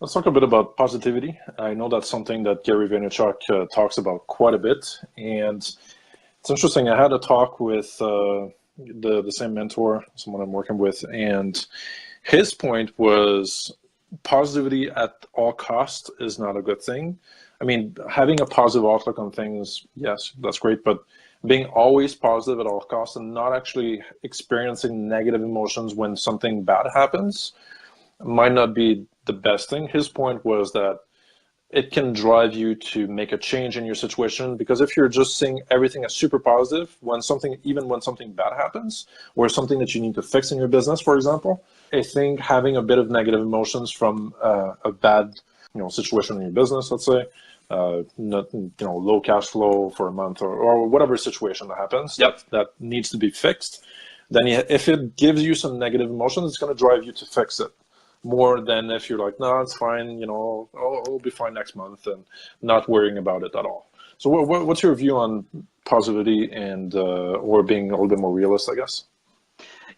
Let's talk a bit about positivity. I know that's something that Gary Vaynerchuk talks about quite a bit, and it's interesting. I had a talk with the same mentor, someone I'm working with, and his point was positivity at all costs is not a good thing. I mean, having a positive outlook on things, yes, that's great, but being always positive at all costs and not actually experiencing negative emotions when something bad happens might not be the best thing. His point was that it can drive you to make a change in your situation, because if you're just seeing everything as super positive, even when something bad happens or something that you need to fix in your business, for example, I think having a bit of negative emotions from a bad situation in your business, let's say, not, low cash flow for a month or whatever situation that happens, Yep. that needs to be fixed, then if it gives you some negative emotions, it's going to drive you to fix it more than if you're like, no, it's fine, I'll be fine next month, and not worrying about it at all. So what's your view on positivity and or being a little bit more realist, I guess?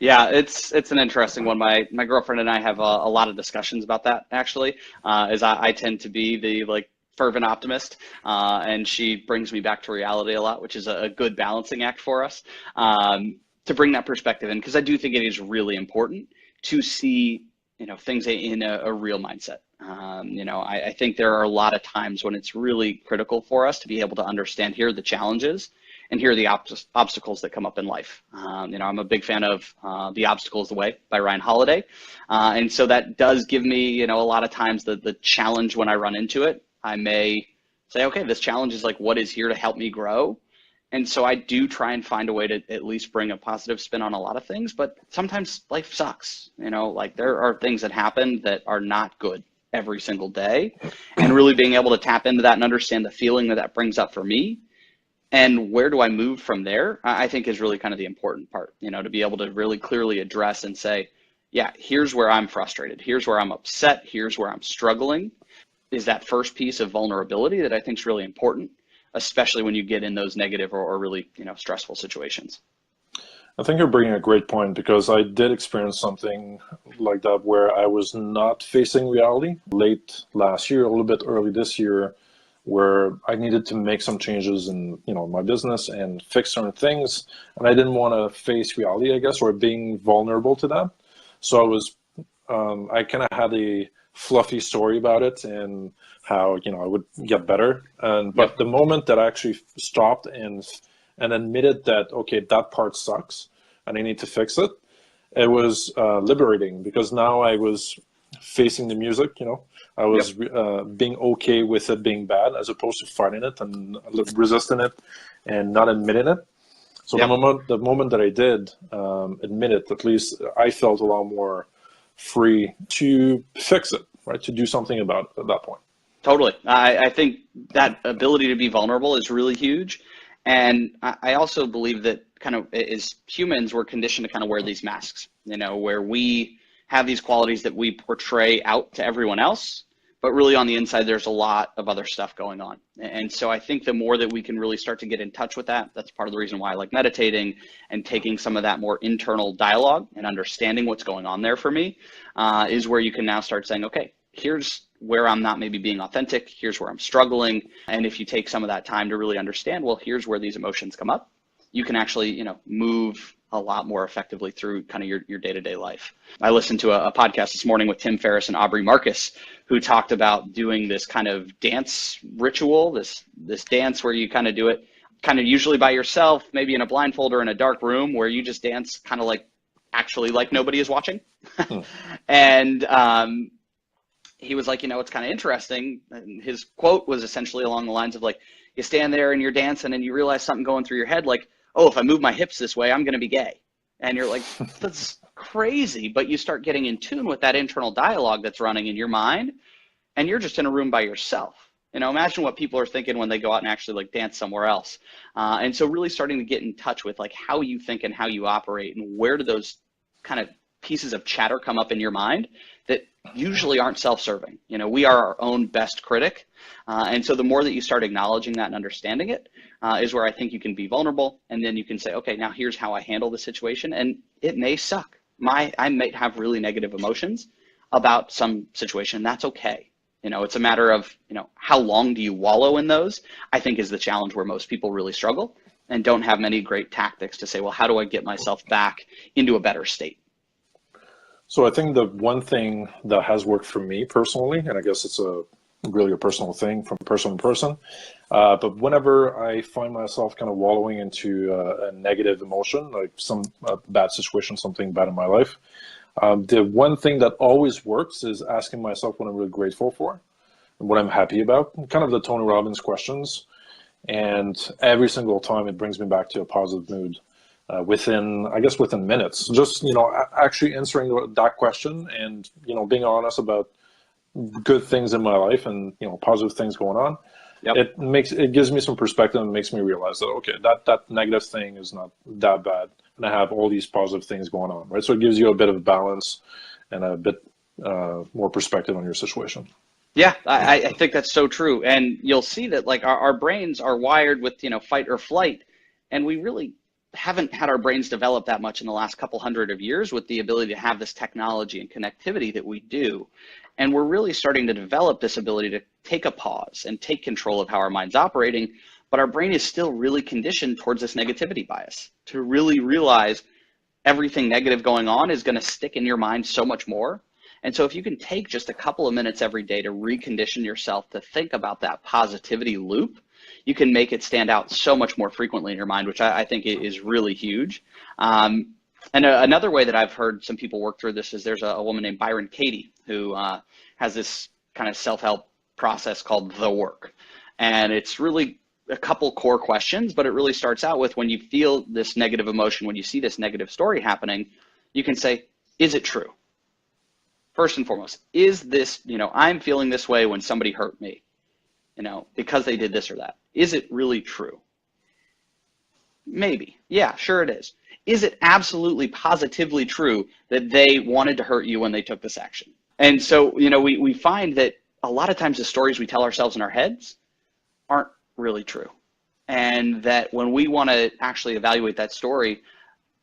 Yeah, it's an interesting one. My girlfriend and I have a lot of discussions about that, actually, as I tend to be the fervent optimist, and she brings me back to reality a lot, which is a good balancing act for us, to bring that perspective in, because I do think it is really important to see things in a real mindset. I think there are a lot of times when it's really critical for us to be able to understand, here are the challenges and here are the obstacles that come up in life. I'm a big fan of The Obstacle is the Way by Ryan Holiday. And so that does give me, a lot of times the challenge when I run into it, I may say, okay, this challenge is like, what is here to help me grow? And so I do try and find a way to at least bring a positive spin on a lot of things, but sometimes life sucks. There are things that happen that are not good every single day, and really being able to tap into that and understand the feeling that brings up for me, and where do I move from there, I think is really kind of the important part, to be able to really clearly address and say, yeah, here's where I'm frustrated. Here's where I'm upset. Here's where I'm struggling. Is that first piece of vulnerability that I think is really important, especially when you get in those negative or really, stressful situations. I think you're bringing a great point, because I did experience something like that where I was not facing reality late last year, a little bit early this year, where I needed to make some changes in my business and fix certain things, and I didn't want to face reality, I guess, or being vulnerable to that. So I kind of had a fluffy story about it and how I would get better, but the moment that I actually stopped and admitted that, okay, that part sucks and I need to fix it, it was liberating, because now I was facing the music. I was being okay with it being bad, as opposed to fighting it and resisting it and not admitting it. So the moment that I did admit it, at least I felt a lot more free to fix it, right? To do something about it at that point. Totally. I think that ability to be vulnerable is really huge. And I also believe that kind of as humans, we're conditioned to kind of wear these masks, where we have these qualities that we portray out to everyone else, but really on the inside, there's a lot of other stuff going on. And so I think the more that we can really start to get in touch with that, that's part of the reason why I like meditating and taking some of that more internal dialogue and understanding what's going on there for me, is where you can now start saying, okay, here's where I'm not maybe being authentic. Here's where I'm struggling. And if you take some of that time to really understand, well, here's where these emotions come up, you can actually, move a lot more effectively through kind of your day-to-day life. I listened to a podcast this morning with Tim Ferriss and Aubrey Marcus, who talked about doing this kind of dance ritual, this dance where you kind of do it kind of usually by yourself, maybe in a blindfold or in a dark room, where you just dance kind of actually like nobody is watching. And he was like, it's kind of interesting. And his quote was essentially along the lines of you stand there and you're dancing and you realize something going through your head, oh, if I move my hips this way, I'm going to be gay. And you're like, that's crazy. But you start getting in tune with that internal dialogue that's running in your mind, and you're just in a room by yourself. Imagine what people are thinking when they go out and actually dance somewhere else. And so really starting to get in touch with how you think and how you operate, and where do those kind of pieces of chatter come up in your mind that usually aren't self-serving. We are our own best critic. And so the more that you start acknowledging that and understanding it, is where I think you can be vulnerable. And then you can say, okay, now here's how I handle the situation. And it may suck. I might have really negative emotions about some situation. That's okay. It's a matter of, how long do you wallow in those, I think is the challenge where most people really struggle and don't have many great tactics to say, well, how do I get myself back into a better state? So I think the one thing that has worked for me personally, and I guess it's really a personal thing from person to person, but whenever I find myself kind of wallowing into a negative emotion, like some bad situation, something bad in my life, the one thing that always works is asking myself what I'm really grateful for and what I'm happy about, kind of the Tony Robbins questions. And every single time it brings me back to a positive mood within minutes. Just, actually answering that question and, being honest about good things in my life and, positive things going on. Yep. It gives me some perspective and makes me realize that, okay, that negative thing is not that bad. And I have all these positive things going on, right? So it gives you a bit of balance and a bit more perspective on your situation. Yeah, I think that's so true. And you'll see that like our brains are wired with, fight or flight. And we really haven't had our brains develop that much in the last couple hundred of years with the ability to have this technology and connectivity that we do. And we're really starting to develop this ability to take a pause and take control of how our mind's operating. But our brain is still really conditioned towards this negativity bias to really realize everything negative going on is going to stick in your mind so much more. And so if you can take just a couple of minutes every day to recondition yourself to think about that positivity loop, you can make it stand out so much more frequently in your mind, which I think is really huge. And another way that I've heard some people work through this is there's a woman named Byron Katie who has this kind of self-help process called The Work. And it's really a couple core questions, but it really starts out with when you feel this negative emotion, when you see this negative story happening, you can say, is it true? First and foremost, is this, I'm feeling this way when somebody hurt me, because they did this or that. Is it really true? Maybe. Yeah, sure it is. Is it absolutely positively true that they wanted to hurt you when they took this action? And so, we find that a lot of times the stories we tell ourselves in our heads aren't really true. And that when we want to actually evaluate that story,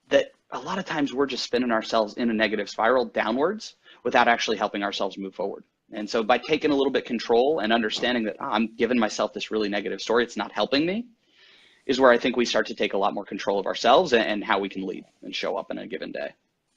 that a lot of times we're just spinning ourselves in a negative spiral downwards without actually helping ourselves move forward. And so by taking a little bit control and understanding that I'm giving myself this really negative story, it's not helping me, is where I think we start to take a lot more control of ourselves and how we can lead and show up in a given day.